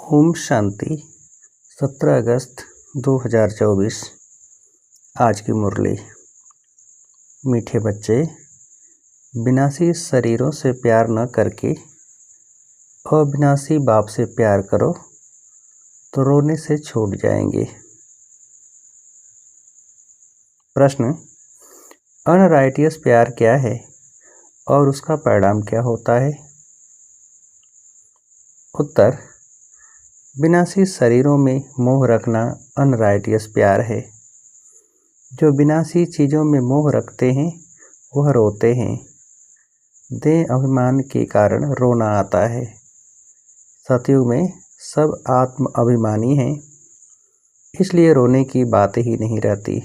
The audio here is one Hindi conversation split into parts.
ओम शांति। 17 अगस्त 2024। आज की मुरली। मीठे बच्चे, विनाशी शरीरों से प्यार न करके अविनाशी बाप से प्यार करो तो रोने से छूट जाएंगे। प्रश्न: अनराइटियस प्यार क्या है और उसका परिणाम क्या होता है? उत्तर: विनाशी शरीरों में मोह रखना अनराइटियस प्यार है। जो विनाशी चीज़ों में मोह रखते हैं वह रोते हैं। देह अभिमान के कारण रोना आता है। सतयुग में सब आत्म अभिमानी हैं, इसलिए रोने की बात ही नहीं रहती।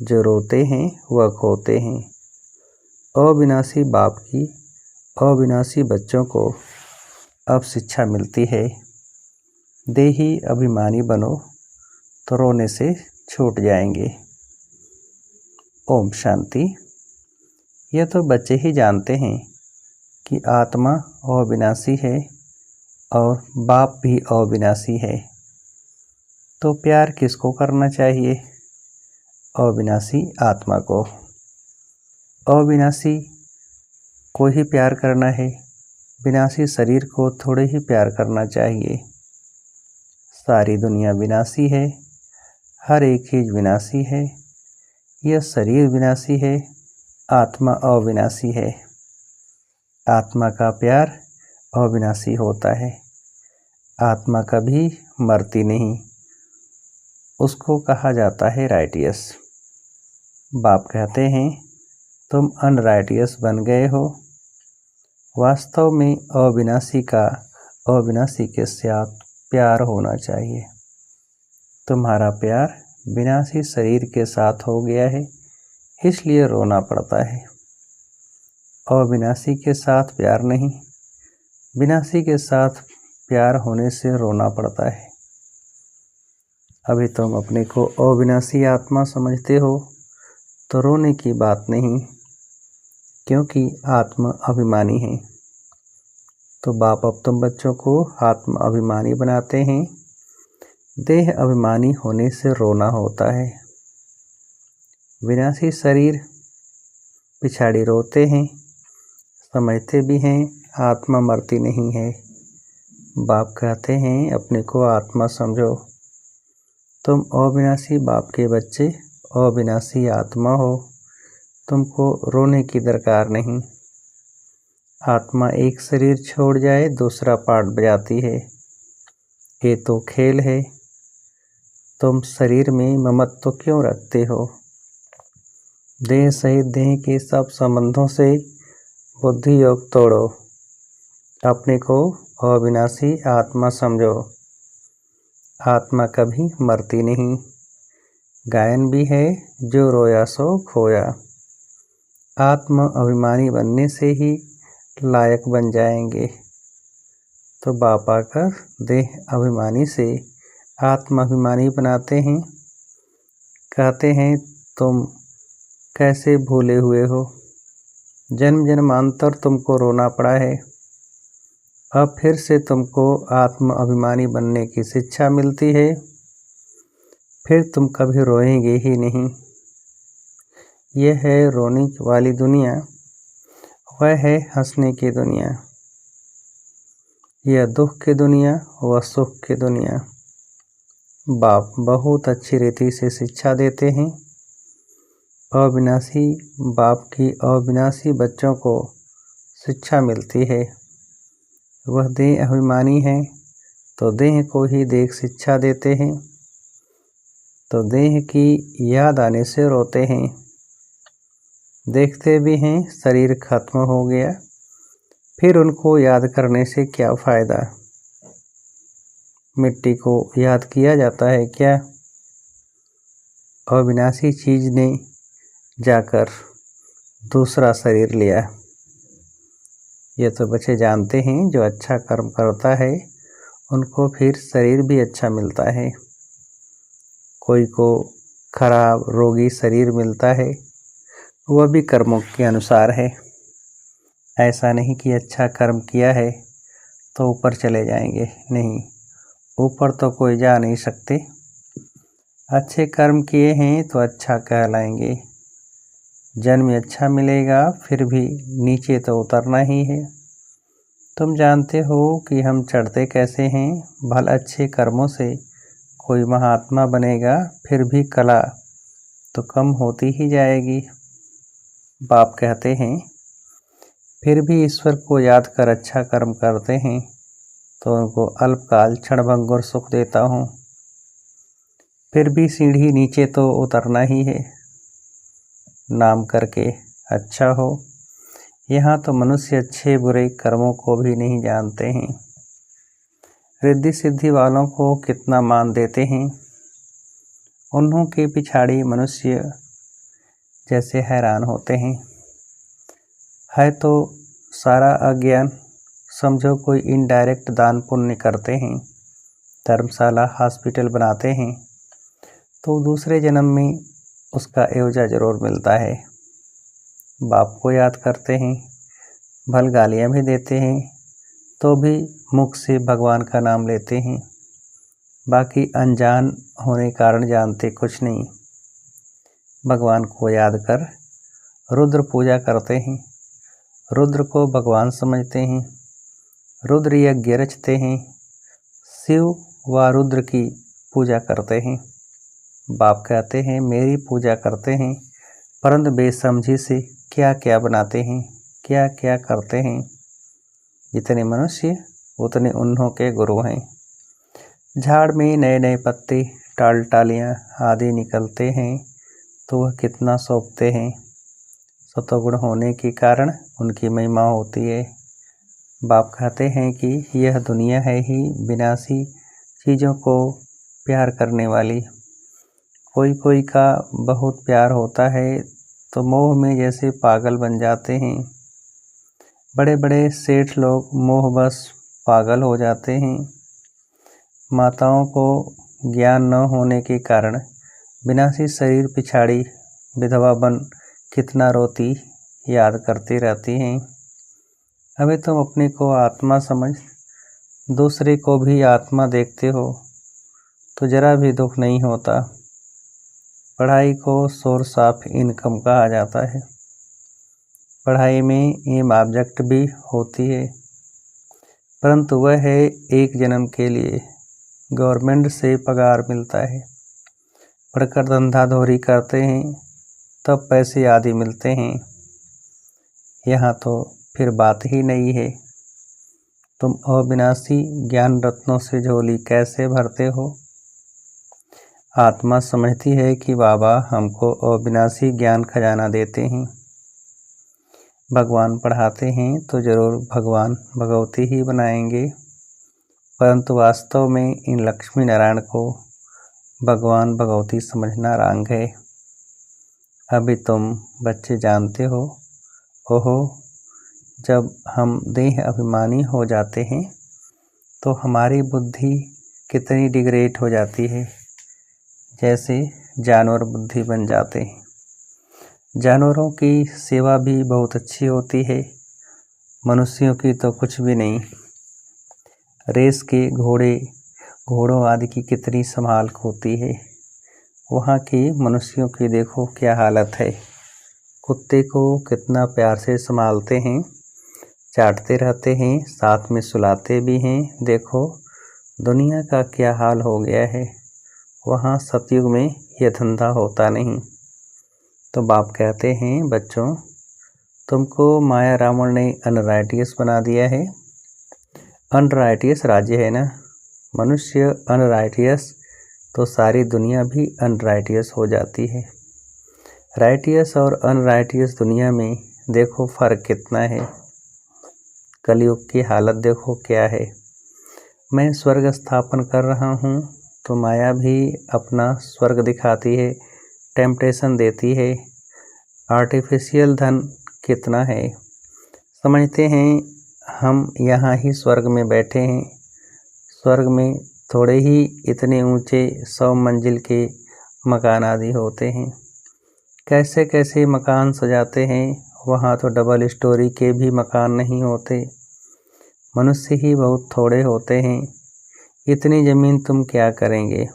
जो रोते हैं वह खोते हैं। अविनाशी बाप की अविनाशी बच्चों को अब शिक्षा मिलती है, देही अभिमानी बनो तो रोने से छूट जाएंगे। ओम शांति। यह तो बच्चे ही जानते हैं कि आत्मा अविनाशी है और बाप भी अविनाशी है, तो प्यार किसको करना चाहिए? अविनाशी आत्मा को। अविनाशी को ही प्यार करना है, विनाशी शरीर को थोड़े ही प्यार करना चाहिए। सारी दुनिया विनाशी है, हर एक चीज़ विनाशी है। यह शरीर विनाशी है, आत्मा अविनाशी है। आत्मा का प्यार अविनाशी होता है। आत्मा कभी मरती नहीं, उसको कहा जाता है राइटियस। बाप कहते हैं तुम अनराइटियस बन गए हो। वास्तव में अविनाशी का अविनाशी के साथ प्यार होना चाहिए। तुम्हारा प्यार विनाशी शरीर के साथ हो गया है, इसलिए रोना पड़ता है। अविनाशी के साथ प्यार नहीं, विनाशी के साथ प्यार होने से रोना पड़ता है। अभी तुम अपने को अविनाशी आत्मा समझते हो तो रोने की बात नहीं, क्योंकि आत्मा अभिमानी है। तो बाप अब तुम बच्चों को आत्म अभिमानी बनाते हैं। देह अभिमानी होने से रोना होता है। विनाशी शरीर पिछाड़ी रोते हैं, समझते भी हैं आत्मा मरती नहीं है। बाप कहते हैं अपने को आत्मा समझो। तुम अविनाशी बाप के बच्चे अविनाशी आत्मा हो, तुमको रोने की दरकार नहीं। आत्मा एक शरीर छोड़ जाए दूसरा पार्ट बजाती है, ये तो खेल है। तुम शरीर में ममत्व क्यों रखते हो? देह सहित देह के सब संबंधों से बुद्धि योग तोड़ो, अपने को अविनाशी आत्मा समझो। आत्मा कभी मरती नहीं। गायन भी है जो रोया सो खोया। आत्मा अभिमानी बनने से ही लायक बन जाएंगे। तो बाप आकर देह अभिमानी से आत्मा अभिमानी बनाते हैं। कहते हैं तुम कैसे भूले हुए हो, जन्म जन्मांतर तुमको रोना पड़ा है। अब फिर से तुमको आत्म अभिमानी बनने की शिक्षा मिलती है, फिर तुम कभी रोएंगे ही नहीं। यह है रोने वाली दुनिया, वह है हंसने की दुनिया। यह दुख की दुनिया, वह सुख की दुनिया। बाप बहुत अच्छी रीति से शिक्षा देते हैं। अविनाशी बाप की अविनाशी बच्चों को शिक्षा मिलती है। वह देह अभिमानी है तो देह को ही देख शिक्षा देते हैं, तो देह की याद आने से रोते हैं। देखते भी हैं शरीर खत्म हो गया, फिर उनको याद करने से क्या फ़ायदा? मिट्टी को याद किया जाता है क्या? अविनाशी चीज़ ने जाकर दूसरा शरीर लिया। ये तो बच्चे जानते हैं जो अच्छा कर्म करता है उनको फिर शरीर भी अच्छा मिलता है। कोई को खराब रोगी शरीर मिलता है, वह भी कर्मों के अनुसार है। ऐसा नहीं कि अच्छा कर्म किया है तो ऊपर चले जाएंगे, नहीं, ऊपर तो कोई जा नहीं सकते। अच्छे कर्म किए हैं तो अच्छा कहलाएंगे, जन्म अच्छा मिलेगा, फिर भी नीचे तो उतरना ही है। तुम जानते हो कि हम चढ़ते कैसे हैं, भले अच्छे कर्मों से कोई महात्मा बनेगा, फिर भी कला तो कम होती ही जाएगी। बाप कहते हैं फिर भी ईश्वर को याद कर अच्छा कर्म करते हैं तो उनको अल्पकाल क्षणभंगुर सुख देता हूँ, फिर भी सीढ़ी नीचे तो उतरना ही है। नाम करके अच्छा हो, यहाँ तो मनुष्य अच्छे बुरे कर्मों को भी नहीं जानते हैं। रिद्धि सिद्धि वालों को कितना मान देते हैं, उन्हों के पिछाड़ी मनुष्य जैसे हैरान होते हैं। है तो सारा अज्ञान, समझो कोई इनडायरेक्ट दान पुण्य करते हैं, धर्मशाला हॉस्पिटल बनाते हैं, तो दूसरे जन्म में उसका एवजा जरूर मिलता है। बाप को याद करते हैं, भल गालियाँ भी देते हैं, तो भी मुख से भगवान का नाम लेते हैं, बाकी अनजान होने कारण जानते कुछ नहीं। भगवान को याद कर रुद्र पूजा करते हैं, रुद्र को भगवान समझते हैं, रुद्र यज्ञ रचते हैं, शिव व रुद्र की पूजा करते हैं। बाप कहते हैं मेरी पूजा करते हैं, परंतु बेसमझी से क्या क्या बनाते हैं, क्या क्या करते हैं। जितने मनुष्य उतने उन्हों के गुरु हैं। झाड़ में नए नए पत्ते टाल टालियाँ आदि निकलते हैं तो वह कितना सौंपते हैं। सतोगुण होने के कारण उनकी महिमा होती है। बाप कहते हैं कि यह दुनिया है ही विनाशी चीज़ों को प्यार करने वाली। कोई कोई का बहुत प्यार होता है तो मोह में जैसे पागल बन जाते हैं। बड़े बड़े सेठ लोग मोहवश पागल हो जाते हैं। माताओं को ज्ञान न होने के कारण विनाशी शरीर पिछाड़ी विधवा बन कितना रोती याद करती रहती हैं। अभी तुम अपने को आत्मा समझ दूसरे को भी आत्मा देखते हो तो जरा भी दुख नहीं होता। पढ़ाई को सोर्स ऑफ इनकम कहा जाता है। पढ़ाई में एम ऑब्जेक्ट भी होती है, परंतु वह है एक जन्म के लिए। गवर्नमेंट से पगार मिलता है, पढ़कर धंधाधोरी करते हैं तब पैसे आदि मिलते हैं। यहाँ तो फिर बात ही नहीं है। तुम अविनाशी ज्ञान रत्नों से झोली कैसे भरते हो। आत्मा समझती है कि बाबा हमको अविनाशी ज्ञान खजाना देते हैं। भगवान पढ़ाते हैं तो जरूर भगवान भगवती ही बनाएंगे, परंतु वास्तव में इन लक्ष्मी नारायण को भगवान भगवती समझना रांग है। अभी तुम बच्चे जानते हो, ओहो जब हम देह अभिमानी हो जाते हैं तो हमारी बुद्धि कितनी डिग्रेड हो जाती है, जैसे जानवर बुद्धि बन जाते हैं। जानवरों की सेवा भी बहुत अच्छी होती है, मनुष्यों की तो कुछ भी नहीं। रेस के घोड़ों आदि की कितनी संभाल होती है, वहाँ की मनुष्यों की देखो क्या हालत है। कुत्ते को कितना प्यार से संभालते हैं, चाटते रहते हैं, साथ में सुलाते भी हैं। देखो दुनिया का क्या हाल हो गया है। वहाँ सतयुग में यह धंधा होता नहीं। तो बाप कहते हैं बच्चों, तुमको माया रावण ने अनराइटियस बना दिया है। अनराइटियस राज्य है ना, मनुष्य अनराइटियस तो सारी दुनिया भी अनराइटियस हो जाती है। राइटियस और अनराइटियस दुनिया में देखो फर्क कितना है। कलयुग की हालत देखो क्या है। मैं स्वर्ग स्थापन कर रहा हूँ तो माया भी अपना स्वर्ग दिखाती है, टेम्पटेशन देती है। आर्टिफिशियल धन कितना है, समझते हैं हम यहाँ ही स्वर्ग में बैठे हैं। स्वर्ग में थोड़े ही इतने ऊंचे 100 मंजिल के मकान आदि होते हैं। कैसे कैसे मकान सजाते हैं, वहाँ तो डबल स्टोरी के भी मकान नहीं होते। मनुष्य ही बहुत थोड़े होते हैं, इतनी ज़मीन तुम क्या करेंगे।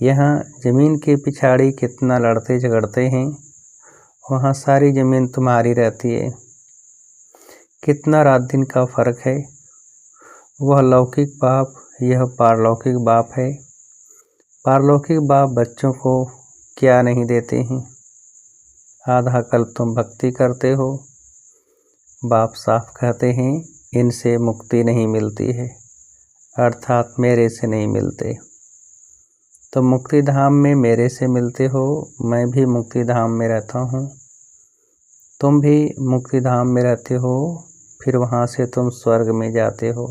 यहाँ ज़मीन के पिछाड़ी कितना लड़ते झगड़ते हैं, वहाँ सारी ज़मीन तुम्हारी रहती है। कितना रात दिन का फ़र्क है। वह लौकिक बाप, यह पारलौकिक बाप है। पारलौकिक बाप बच्चों को क्या नहीं देते हैं। आधा कल्प तुम भक्ति करते हो। बाप साफ कहते हैं, इनसे मुक्ति नहीं मिलती है, अर्थात मेरे से नहीं मिलते। तो मुक्ति धाम में मेरे से मिलते हो, मैं भी मुक्ति धाम में रहता हूँ, तुम भी मुक्ति धाम में रहते हो, फिर वहाँ से तुम स्वर्ग में जाते हो।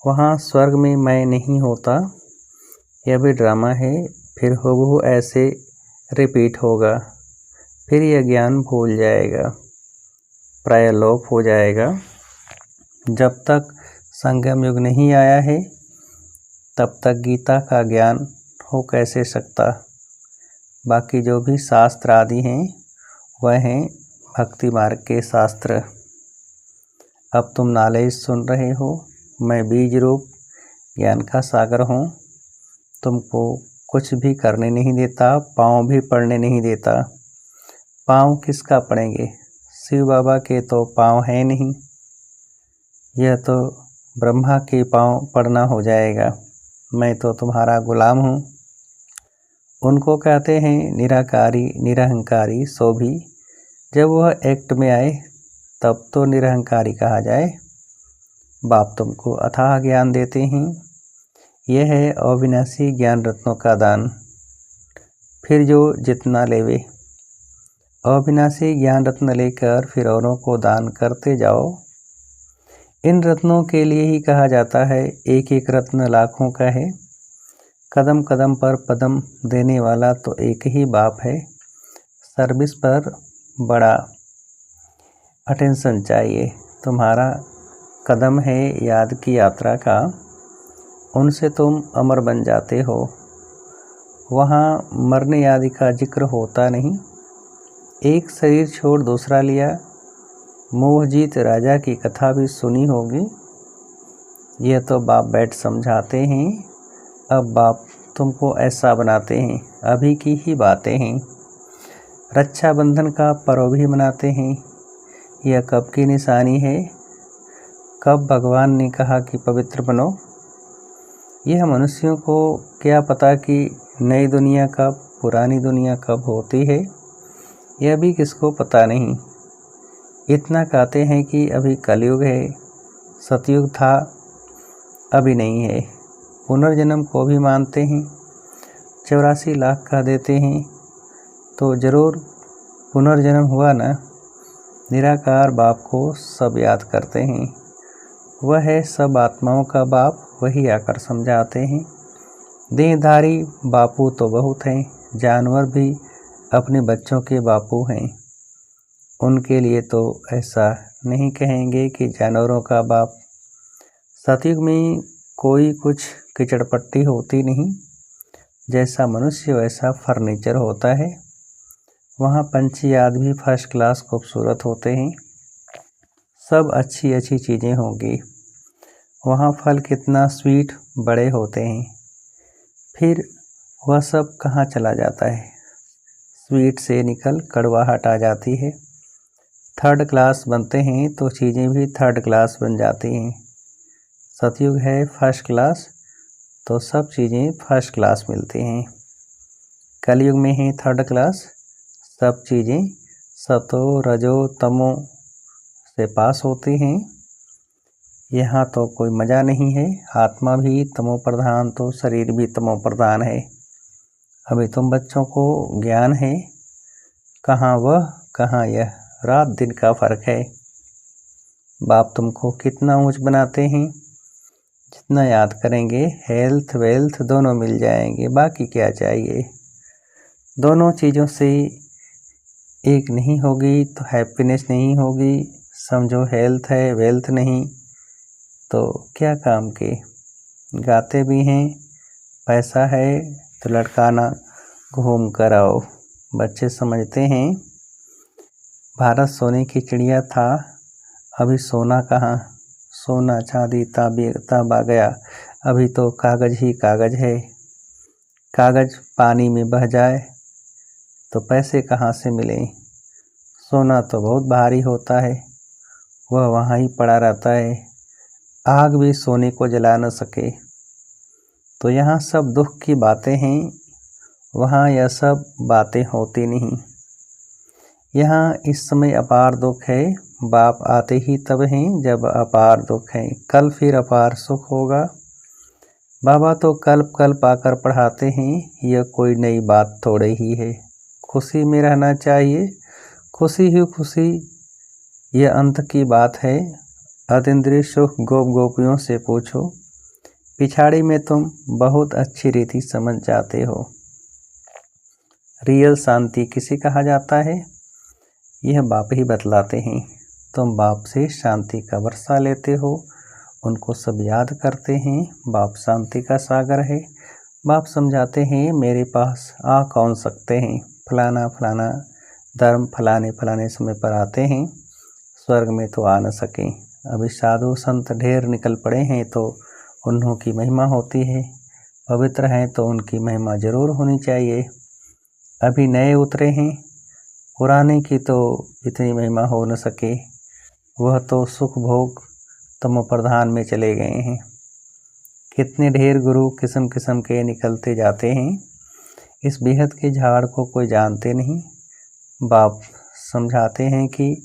वहाँ स्वर्ग में मैं नहीं होता, यह भी ड्रामा है, फिर हूबहू ऐसे रिपीट होगा, फिर यह ज्ञान भूल जाएगा, प्राय लोप हो जाएगा। जब तक संगम युग नहीं आया है, तब तक गीता का ज्ञान हो कैसे सकता। बाकी जो भी शास्त्र आदि हैं, वह हैं भक्ति मार्ग के शास्त्र। अब तुम नॉलेज सुन रहे हो, मैं बीज रूप ज्ञान का सागर हूँ, तुमको कुछ भी करने नहीं देता, पाँव भी पड़ने नहीं देता। पाँव किसका पड़ेंगे, शिव बाबा के तो पाँव हैं नहीं, यह तो ब्रह्मा के पाँव पड़ना हो जाएगा। मैं तो तुम्हारा गुलाम हूँ। उनको कहते हैं निराकारी निरहंकारी, सो भी जब वह एक्ट में आए तब तो निरहंकारी कहा जाए। बाप तुमको अथाह ज्ञान देते हैं, यह है अविनाशी ज्ञान रत्नों का दान। फिर जो जितना लेवे, अविनाशी ज्ञान रत्न लेकर फिर औरों को दान करते जाओ। इन रत्नों के लिए ही कहा जाता है, एक एक रत्न लाखों का है। कदम कदम पर पदम देने वाला तो एक ही बाप है। सर्विस पर बड़ा अटेंशन चाहिए। तुम्हारा कदम है याद की यात्रा का, उनसे तुम अमर बन जाते हो। वहाँ मरने आदि का जिक्र होता नहीं। एक शरीर छोड़ दूसरा लिया। मोहजीत राजा की कथा भी सुनी होगी। यह तो बाप बैठ समझाते हैं। अब बाप तुमको ऐसा बनाते हैं, अभी की ही बातें हैं। रक्षाबंधन का पर्व भी मनाते हैं। यह कब की निशानी है, कब भगवान ने कहा कि पवित्र बनो। यह मनुष्यों को क्या पता कि नई दुनिया कब, पुरानी दुनिया कब होती है, यह भी किसको पता नहीं। इतना कहते हैं कि अभी कलयुग है, सतयुग था, अभी नहीं है। पुनर्जन्म को भी मानते हैं। 84 लाख कह देते हैं, तो ज़रूर पुनर्जन्म हुआ ना। निराकार बाप को सब याद करते हैं। वह है सब आत्माओं का बाप, वही आकर समझाते हैं। देहधारी बापू तो बहुत हैं, जानवर भी अपने बच्चों के बापू हैं। उनके लिए तो ऐसा नहीं कहेंगे कि जानवरों का बाप। सतयुग में कोई कुछ किचड़पट्टी होती नहीं। जैसा मनुष्य वैसा फर्नीचर होता है। वहाँ पंछी आदि भी फर्स्ट क्लास खूबसूरत होते हैं। सब अच्छी अच्छी चीज़ें होंगी। वहाँ फल कितना स्वीट बड़े होते हैं। फिर वह सब कहाँ चला जाता है। स्वीट से निकल कड़वाहट आ जाती है। थर्ड क्लास बनते हैं तो चीज़ें भी थर्ड क्लास बन जाती हैं। सतयुग है फर्स्ट क्लास, तो सब चीज़ें फर्स्ट क्लास मिलती हैं। कलयुग में है थर्ड क्लास, सब चीज़ें सतो रजो तमो से पास होती हैं। यहाँ तो कोई मज़ा नहीं है। आत्मा भी तमो प्रधान तो शरीर भी तमो प्रधान है। अभी तुम बच्चों को ज्ञान है, कहाँ वह कहाँ यह, रात दिन का फ़र्क है। बाप तुमको कितना ऊंच बनाते हैं। जितना याद करेंगे हेल्थ वेल्थ दोनों मिल जाएंगे, बाकी क्या चाहिए। दोनों चीज़ों से एक नहीं होगी तो हैप्पीनेस नहीं होगी। समझो हेल्थ है वेल्थ नहीं तो क्या काम के। गाते भी हैं, पैसा है तो लड़काना घूम कर आओ। बच्चे समझते हैं भारत सोने की चिड़िया था, अभी सोना कहाँ, सोना चांदी तांबा गया, अभी तो कागज ही कागज है। कागज पानी में बह जाए तो पैसे कहाँ से मिलें। सोना तो बहुत भारी होता है, वह वहाँ ही पड़ा रहता है, आग भी सोने को जला न सके। तो यहाँ सब दुख की बातें हैं, वहाँ यह सब बातें होती नहीं। यहाँ इस समय अपार दुख है, बाप आते ही तब हैं जब अपार दुख है, कल फिर अपार सुख होगा। बाबा तो कल्प कल्प आकर पढ़ाते हैं, यह कोई नई बात थोड़े ही है। खुशी में रहना चाहिए, खुशी ही खुशी, यह अंत की बात है। अतीन्द्रिय सुख गोप गोपियों से पूछो, पिछाड़ी में तुम बहुत अच्छी रीति समझ जाते हो। रियल शांति किसे कहा जाता है, यह बाप ही बतलाते हैं। तुम बाप से शांति का वर्षा लेते हो, उनको सब याद करते हैं। बाप शांति का सागर है। बाप समझाते हैं, मेरे पास आ कौन सकते हैं, फलाना फलाना धर्म फलाने फलाने समय पर आते हैं, स्वर्ग में तो आ न सके। अभी साधु संत ढेर निकल पड़े हैं तो उन्हों की महिमा होती है, पवित्र हैं तो उनकी महिमा जरूर होनी चाहिए। अभी नए उतरे हैं, पुराने की तो इतनी महिमा हो न सके, वह तो सुख भोग तमो प्रधान में चले गए हैं। कितने ढेर गुरु किस्म किस्म के निकलते जाते हैं, इस बेहद के झाड़ को कोई जानते नहीं। बाप समझाते हैं कि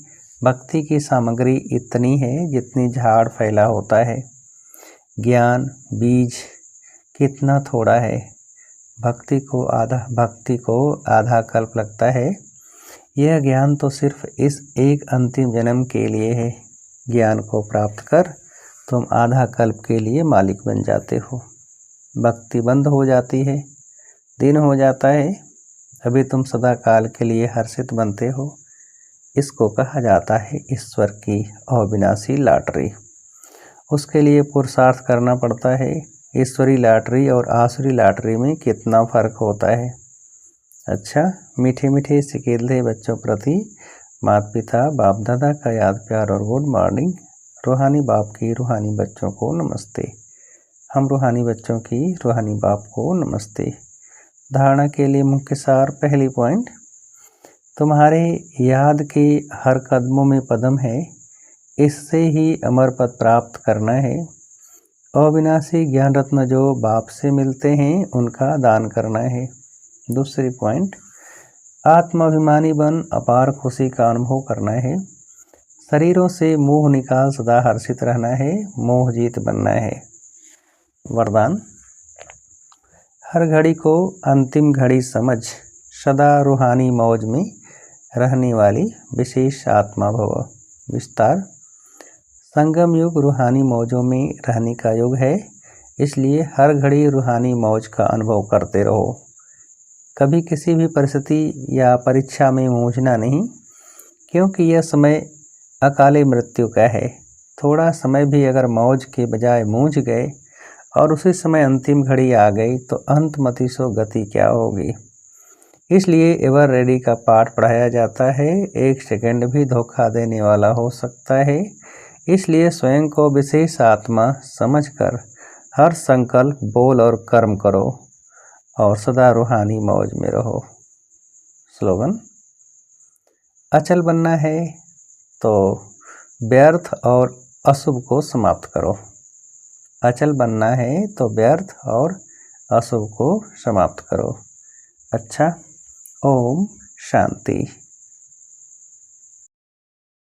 भक्ति की सामग्री इतनी है जितनी झाड़ फैला होता है, ज्ञान बीज कितना थोड़ा है। भक्ति को आधा कल्प लगता है। यह ज्ञान तो सिर्फ इस एक अंतिम जन्म के लिए है। ज्ञान को प्राप्त कर तुम आधा कल्प के लिए मालिक बन जाते हो। भक्ति बंद हो जाती है, दिन हो जाता है, अभी तुम सदा काल के लिए हर्षित बनते हो। इसको कहा जाता है ईश्वर की अविनाशी लॉटरी। उसके लिए पुरुषार्थ करना पड़ता है। ईश्वरी लॉटरी और आसुरी लॉटरी में कितना फर्क होता है। अच्छा, मीठे मीठे सिकेले बच्चों प्रति माता पिता बाप दादा का याद प्यार और गुड मॉर्निंग। रूहानी बाप की रूहानी बच्चों को नमस्ते। हम रूहानी बच्चों की रूहानी बाप को नमस्ते। धारणा के लिए मुख्य सार, पहली पॉइंट, तुम्हारे याद के हर कदमों में पदम है, इससे ही अमर पद प्राप्त करना है। अविनाशी ज्ञान रत्न जो बाप से मिलते हैं उनका दान करना है। दूसरी पॉइंट, आत्माभिमानी बन अपार खुशी का अनुभव करना है। शरीरों से मोह निकाल सदा हर्षित रहना है, मोह जीत बनना है। वरदान, हर घड़ी को अंतिम घड़ी समझ सदा रूहानी मौज में रहने वाली विशेष आत्मा भव। विस्तार, संगम युग रूहानी मौजों में रहने का युग है, इसलिए हर घड़ी रूहानी मौज का अनुभव करते रहो। कभी किसी भी परिस्थिति या परीक्षा में मूझना नहीं, क्योंकि यह समय अकाले मृत्यु का है। थोड़ा समय भी अगर मौज के बजाय मूझ गए और उसी समय अंतिम घड़ी आ गई तो अंतमति सो गति क्या होगी। इसलिए एवर रेडी का पाठ पढ़ाया जाता है। एक सेकंड भी धोखा देने वाला हो सकता है, इसलिए स्वयं को विशेष आत्मा समझकर हर संकल्प बोल और कर्म करो और सदा रूहानी मौज में रहो। स्लोगन, अचल बनना है तो व्यर्थ और अशुभ को समाप्त करो। अचल बनना है तो व्यर्थ और अशुभ को समाप्त करो। अच्छा, ओम शांति।